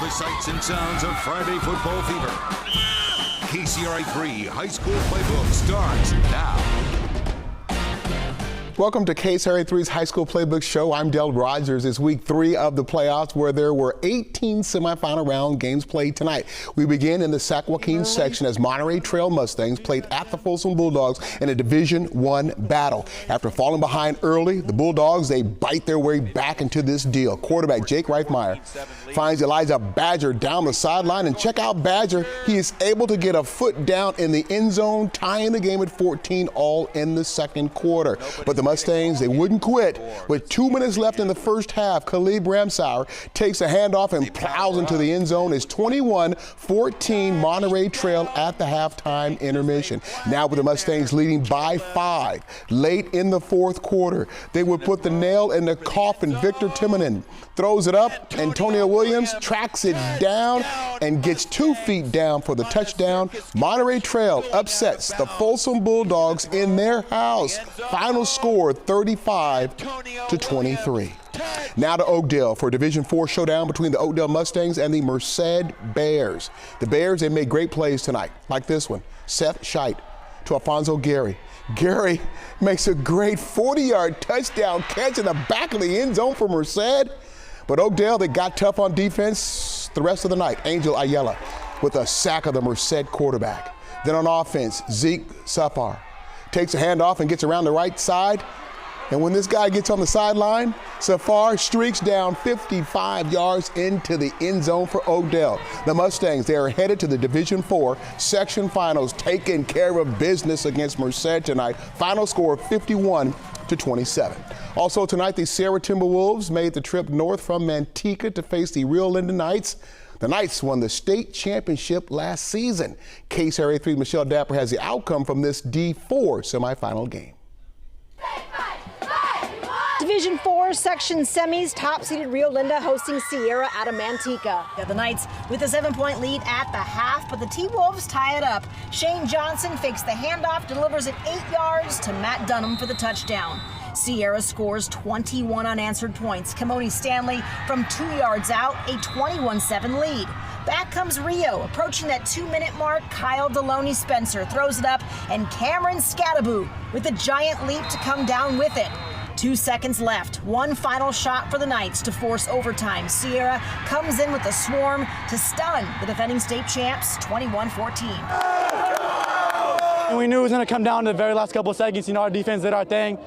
the sights and sounds of Friday football fever. KCRA3 High School Playbook starts now. Welcome to KCRA3's High School Playbook Show. I'm Del Rogers. It's week 3 of the playoffs where there were 18 semifinal round games played tonight. We begin in the Sac Joaquin section as Monterey Trail Mustangs played at the Folsom Bulldogs in a Division I battle. After falling behind early, the Bulldogs, they bite their way back into this deal. Quarterback Jake Reifmeyer finds Elijah Badger down the sideline, and check out Badger. He is able to get a foot down in the end zone, tying the game at 14 all in the second quarter. But the Mustangs, they wouldn't quit. With 2 minutes left in the first half, Khalid Bramsauer takes a handoff and plows into the end zone. It's 21-14 Monterey Trail at the halftime intermission. Now with the Mustangs leading by 5 late in the fourth quarter, they would put the nail in the coffin. Victor Timonen throws it up. Antonio Williams tracks it down and gets 2 feet down for the touchdown. Monterey Trail upsets the Folsom Bulldogs in their house. Final score 35-23. Now to Oakdale for Division IV showdown between the Oakdale Mustangs and the Merced Bears. The Bears, they made great plays tonight, like this one. Seth Scheidt to Alfonso Gary. Gary makes a great 40-yard touchdown catch in the back of the end zone for Merced. But Oakdale, they got tough on defense the rest of the night. Angel Ayala with a sack of the Merced quarterback. Then on offense, Zeke Safar takes a handoff and gets around the right side. And when this guy gets on the sideline, Safar streaks down 55 yards into the end zone for Oakdale. The Mustangs, they are headed to the Division IV section finals, taking care of business against Merced tonight. Final score 51-27. Also tonight, the Sierra Timberwolves made the trip north from Manteca to face the Rio Linda Knights. The Knights won the state championship last season. KCRA3 Michelle Dapper has the outcome from this D4 semifinal game. Division IV section semis, top-seeded Rio Linda hosting Sierra out of Manteca. The Knights with a 7-point lead at the half, but the T-Wolves tie it up. Shane Johnson fakes the handoff, delivers it 8 yards to Matt Dunham for the touchdown. Sierra scores 21 unanswered points. Kimoni Stanley from 2 yards out, a 21-7 lead. Back comes Rio, approaching that 2-minute mark. Kyle Deloney Spencer throws it up, and Cameron Scattaboo with a giant leap to come down with it. 2 seconds left. One final shot for the Knights to force overtime. Sierra comes in with a swarm to stun the defending state champs, 21-14. And we knew it was going to come down to the very last couple of seconds. You know, our defense did our thing.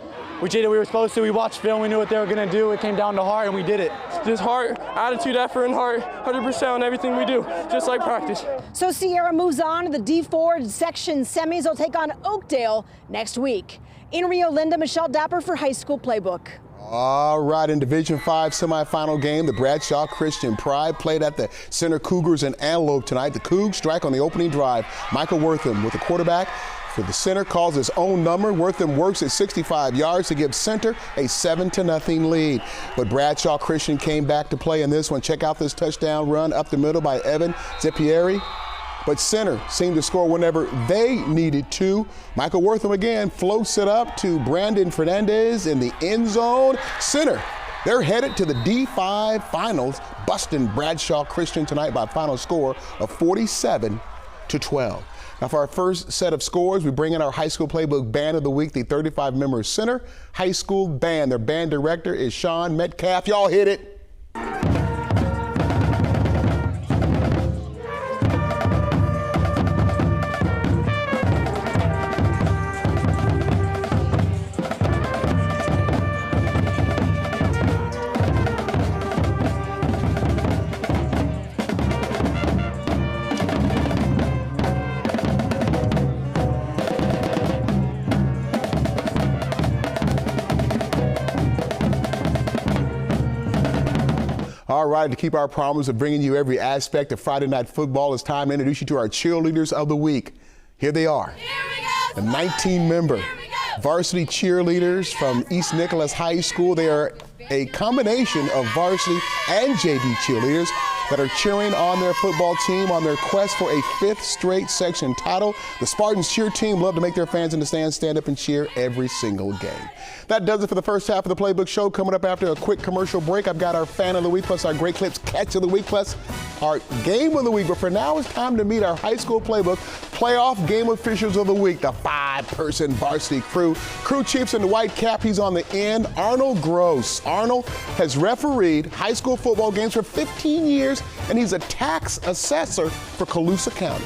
We did what we were supposed to. We watched film. We knew what they were going to do. It came down to heart, and we did it. Just heart, attitude, effort, and heart, 100% on everything we do, just like practice. So Sierra moves on to the D4 section semis. They'll take on Oakdale next week. In Rio Linda, Michelle Dapper for High School Playbook. All right, in Division V semifinal game, the Bradshaw Christian Pride played at the Center Cougars in Antelope tonight. The Cougs strike on the opening drive. Michael Wortham with the quarterback for the Center calls his own number. Wortham works at 65 yards to give Center a 7-0 lead. But Bradshaw Christian came back to play in this one. Check out this touchdown run up the middle by Evan Zeppieri. But Center seemed to score whenever they needed to. Michael Wortham again floats it up to Brandon Fernandez in the end zone. Center, they're headed to the D5 finals, busting Bradshaw Christian tonight by a final score of 47-12. Now for our first set of scores, we bring in our High School Playbook Band of the Week, the 35-member Center High School Band. Their band director is Sean Metcalf. Y'all hit it. All right, to keep our promise of bringing you every aspect of Friday Night Football, it's time to introduce you to our cheerleaders of the week. Here they are. The 19-member varsity cheerleaders from East Nicholas High School. They are a combination of varsity and JV cheerleaders. that are cheering on their football team on their quest for a 5th straight section title. The Spartans cheer team love to make their fans in the stands stand up and cheer every single game. That does it for the first half of the Playbook Show. Coming up after a quick commercial break, I've got our Fan of the Week plus our Great Clips Catch of the Week plus our Game of the Week. But for now, it's time to meet our high school playbook playoff game officials of the week, the 5-person varsity crew. Crew chiefs in the white cap, he's on the end, Arnold Gross. Arnold has refereed high school football games for 15 years, and he's a tax assessor for Colusa County.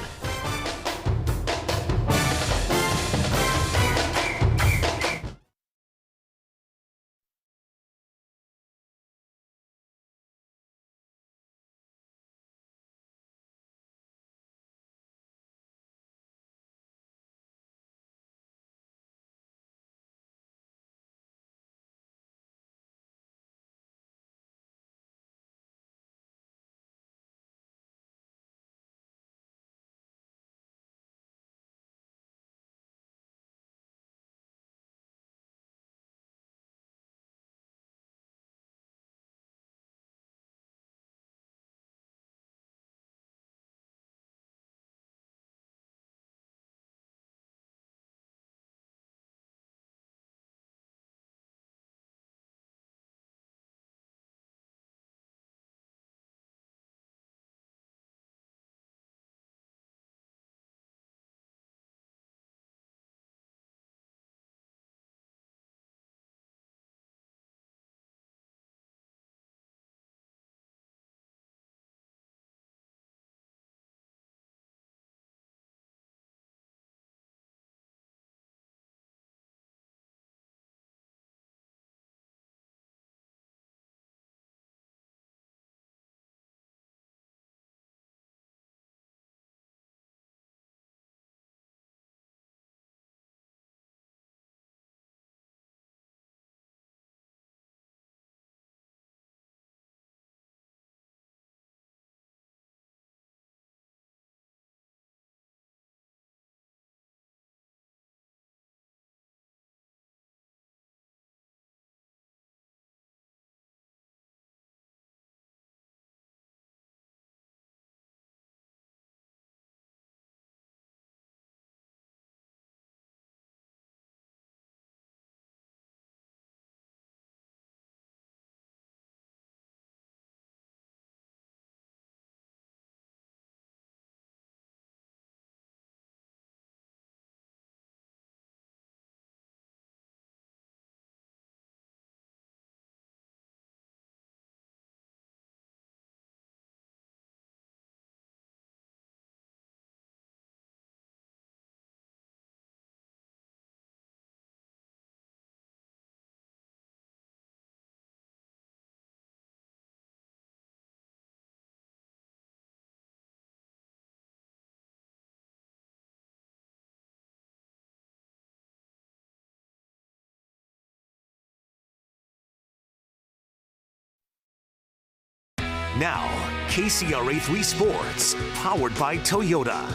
Now, KCRA3 Sports, powered by Toyota.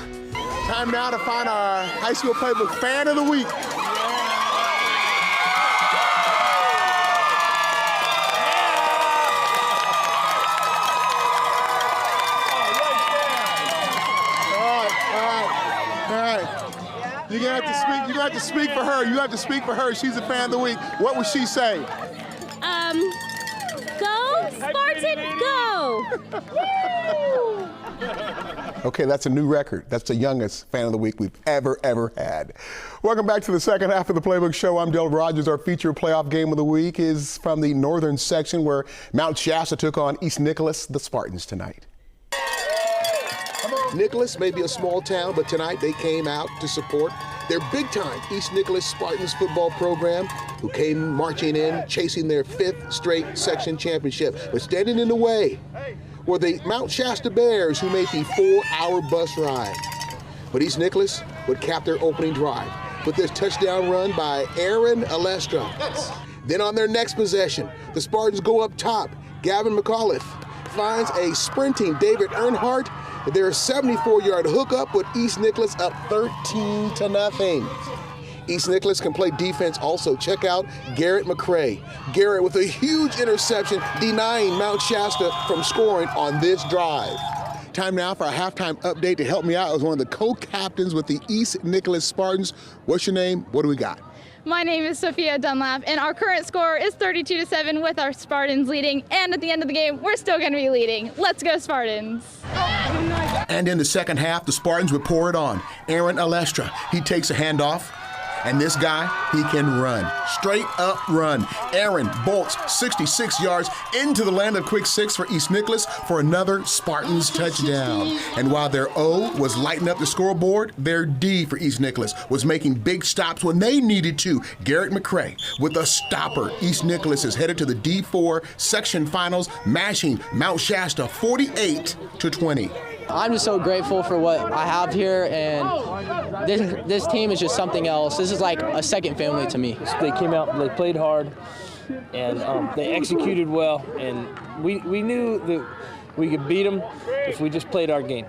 Time now to find our high school playbook fan of the week. All right. You're gonna have to speak for her. You have to speak for her. She's a fan of the week. What would she say? Go, Spartan, go! Okay, that's a new record. That's the youngest fan of the week we've ever had. Welcome back to the second half of the Playbook Show. I'm Del Rogers. Our feature playoff game of the week is from the northern section where Mount Shasta took on East Nicholas, the Spartans, tonight. Nicholas may be a small town, but tonight they came out to support their big-time East Nicholas Spartans football program, who came marching in, chasing their 5th straight section championship. But standing in the way were the Mount Shasta Bears, who made the 4-hour bus ride. But East Nicholas would cap their opening drive with this touchdown run by Aaron Alestra. Then on their next possession, the Spartans go up top. Gavin McAuliffe finds a sprinting David Earnhardt. Their 74-yard hookup with East Nicholas up 13-0. East Nicholas can play defense also. Check out Garrett McCray. Garrett with a huge interception denying Mount Shasta from scoring on this drive. Time now for a halftime update. To help me out is one of the co-captains with the East Nicholas Spartans. What's your name? What do we got? My name is Sophia Dunlap, and our current score is 32-7 with our Spartans leading. And at the end of the game, we're still going to be leading. Let's go Spartans! And in the second half, the Spartans would pour it on. Aaron Alestra, he takes a handoff. And this guy, he can run. Straight up run. Aaron bolts 66 yards into the land of quick six for East Nicholas for another Spartans touchdown. And while their O was lighting up the scoreboard, their D for East Nicholas was making big stops when they needed to. Garrett McCray with a stopper. East Nicholas is headed to the D4 section finals, mashing Mount Shasta 48-20. I'm just so grateful for what I have here, and this team is just something else. This is like a second family to me. They came out, they played hard, and they executed well, and we knew that we could beat them if we just played our game.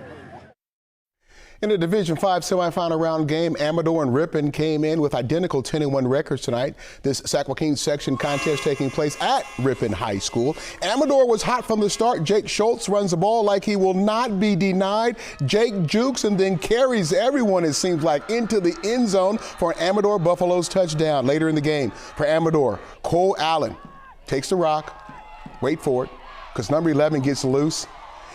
In the Division V semifinal round game, Amador and Ripon came in with identical 10-1 records tonight. This Sac Joaquin section contest taking place at Ripon High School. Amador was hot from the start. Jake Schultz runs the ball like he will not be denied. Jake jukes and then carries everyone, it seems like, into the end zone for an Amador Buffaloes touchdown. Later in the game, for Amador, Cole Allen takes the rock. Wait for it, because number 11 gets loose.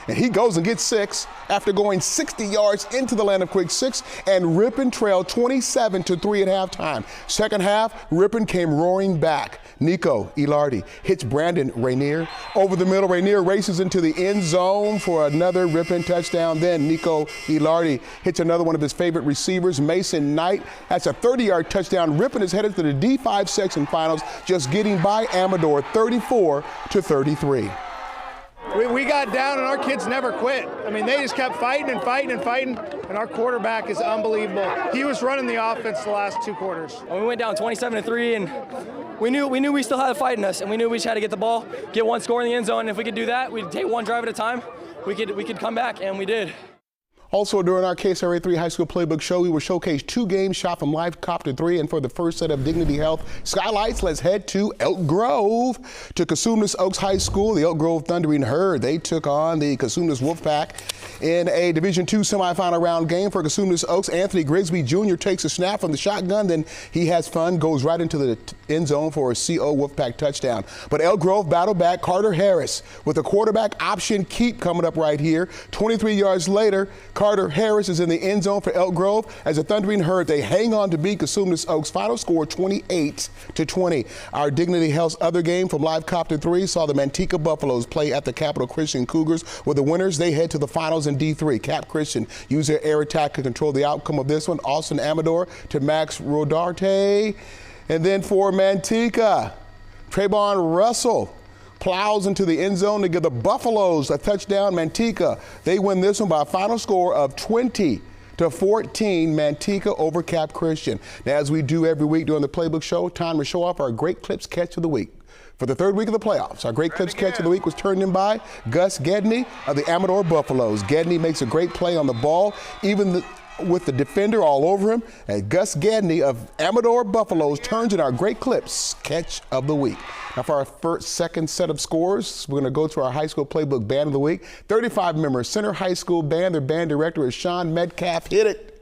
And he goes and gets 6 after going 60 yards into the land of quick six, and Ripon trailed 27-3 at halftime. Second half, Ripon came roaring back. Nico Ilardi hits Brandon Rainier. Over the middle, Rainier races into the end zone for another Ripon touchdown. Then Nico Ilardi hits another one of his favorite receivers, Mason Knight. That's a 30-yard touchdown. Ripon is headed to the D5 section finals, just getting by Amador 34-33. We got down and our kids never quit. I mean, they just kept fighting and fighting and fighting, and our quarterback is unbelievable. He was running the offense the last 2 quarters. We went down 27-3, and we knew we still had a fight in us, and we knew we just had to get the ball, get one score in the end zone, and if we could do that, we'd take one drive at a time, we could come back, and we did. Also, during our KSRA3 High School Playbook Show, we will showcase 2 games shot from Live Copter 3. And for the first set of Dignity Health Skylights, let's head to Elk Grove to Cosumnes Oaks High School. The Elk Grove Thundering Herd, they took on the Cosumnes Wolfpack in a Division II semifinal round game. For Cosumnes Oaks, Anthony Grigsby Jr. takes a snap from the shotgun, then he has fun, goes right into the end zone for a CO Wolfpack touchdown. But Elk Grove battled back. Carter Harris with a quarterback option keep coming up right here. 23 yards later, Carter Harris is in the end zone for Elk Grove. As a Thundering Herd, they hang on to beat Cosumnes Oaks. Final score 28-20. Our Dignity Health's other game from Live Copter 3 saw the Manteca Buffaloes play at the Capital Christian Cougars. With the winners, they head to the finals in D3. Cap Christian used their air attack to control the outcome of this one. Austin Amador to Max Rodarte. And then for Manteca, Trayvon Russell plows into the end zone to give the Buffaloes a touchdown. Manteca, they win this one by a final score of 20-14, Manteca over Cap Christian. Now, as we do every week during the Playbook Show, time to show off our Great Clips Catch of the Week. For the 3rd week of the playoffs, our Great Clips Catch of the Week was turned in by Gus Gedney of the Amador Buffaloes. Gedney makes a great play on the ball, even with the defender all over him. And Gus Gedney of Amador Buffaloes turns in our Great Clips Catch of the Week. Now for our second set of scores, we're going to go to our High School Playbook Band of the Week. 35-member Center High School Band. Their band director is Sean Metcalf. Hit it.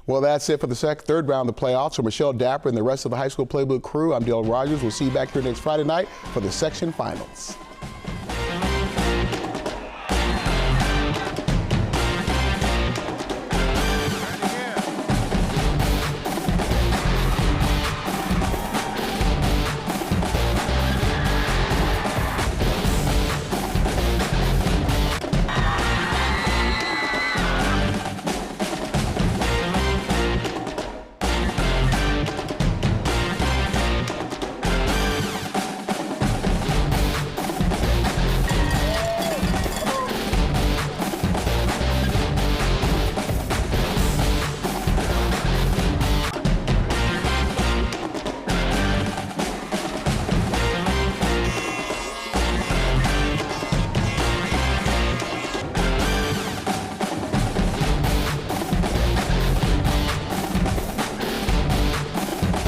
Well, that's it for the 3rd round of the playoffs. For Michelle Dapper and the rest of the High School Playbook crew, I'm Dale Rogers. We'll see you back here next Friday night for the section finals.